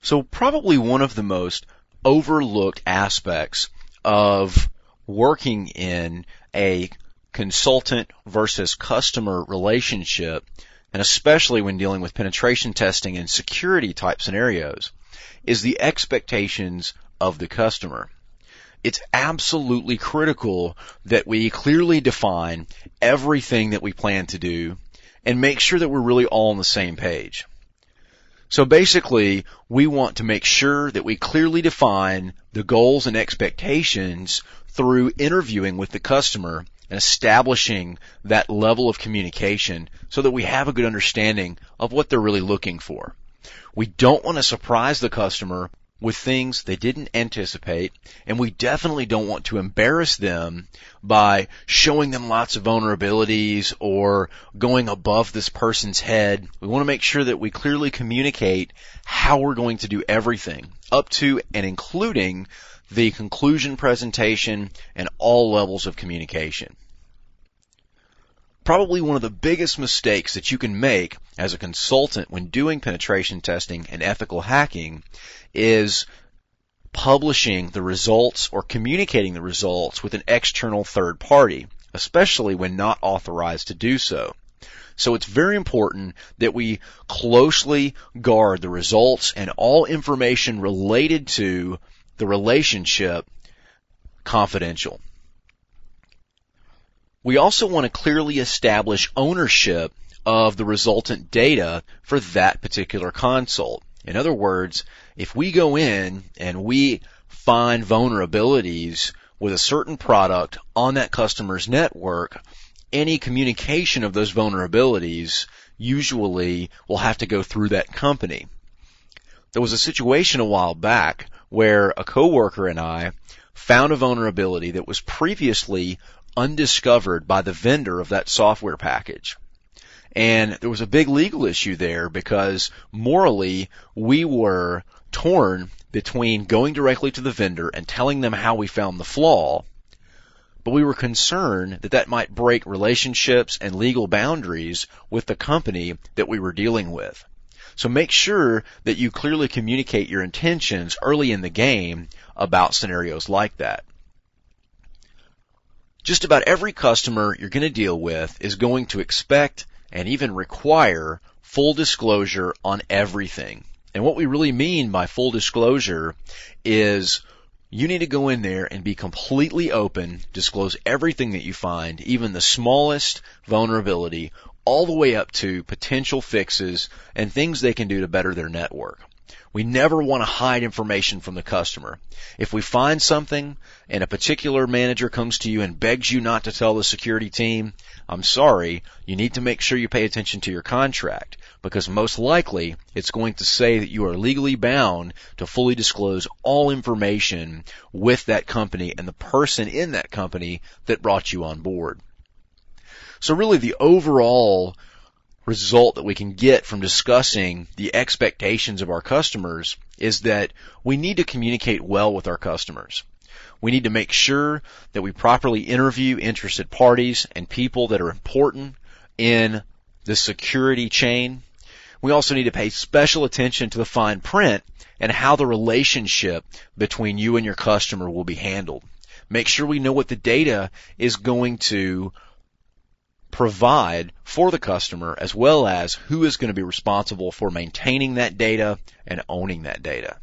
So probably one of the most overlooked aspects of working in a consultant versus customer relationship, and especially when dealing with penetration testing and security type scenarios, is the expectations of the customer. It's absolutely critical that we clearly define everything that we plan to do and make sure that we're really all on the same page. So basically, we want to make sure that we clearly define the goals and expectations through interviewing with the customer and establishing that level of communication so that we have a good understanding of what they're really looking for. We don't want to surprise the customer with things they didn't anticipate, and we definitely don't want to embarrass them by showing them lots of vulnerabilities or going above this person's head. We want to make sure that we clearly communicate how we're going to do everything, up to and including the conclusion presentation and all levels of communication. Probably one of the biggest mistakes that you can make as a consultant when doing penetration testing and ethical hacking is publishing the results or communicating the results with an external third party, especially when not authorized to do so. So it's very important that we closely guard the results and all information related to the relationship confidential. We also want to clearly establish ownership of the resultant data for that particular consult. In other words, if we go in and we find vulnerabilities with a certain product on that customer's network, any communication of those vulnerabilities usually will have to go through that company. There was a situation a while back where a coworker and I found a vulnerability that was previously undiscovered by the vendor of that software package. And there was a big legal issue there because morally we were torn between going directly to the vendor and telling them how we found the flaw, but we were concerned that that might break relationships and legal boundaries with the company that we were dealing with. So make sure that you clearly communicate your intentions early in the game about scenarios like that. Just about every customer you're going to deal with is going to expect and even require full disclosure on everything. And what we really mean by full disclosure is you need to go in there and be completely open, disclose everything that you find, even the smallest vulnerability, all the way up to potential fixes and things they can do to better their network. We never want to hide information from the customer. If we find something and a particular manager comes to you and begs you not to tell the security team, I'm sorry, you need to make sure you pay attention to your contract, because most likely it's going to say that you are legally bound to fully disclose all information with that company and the person in that company that brought you on board. So really the overall result that we can get from discussing the expectations of our customers is that we need to communicate well with our customers. We need to make sure that we properly interview interested parties and people that are important in the security chain. We also need to pay special attention to the fine print and how the relationship between you and your customer will be handled. Make sure we know what the data is going to provide for the customer, as well as who is going to be responsible for maintaining that data and owning that data.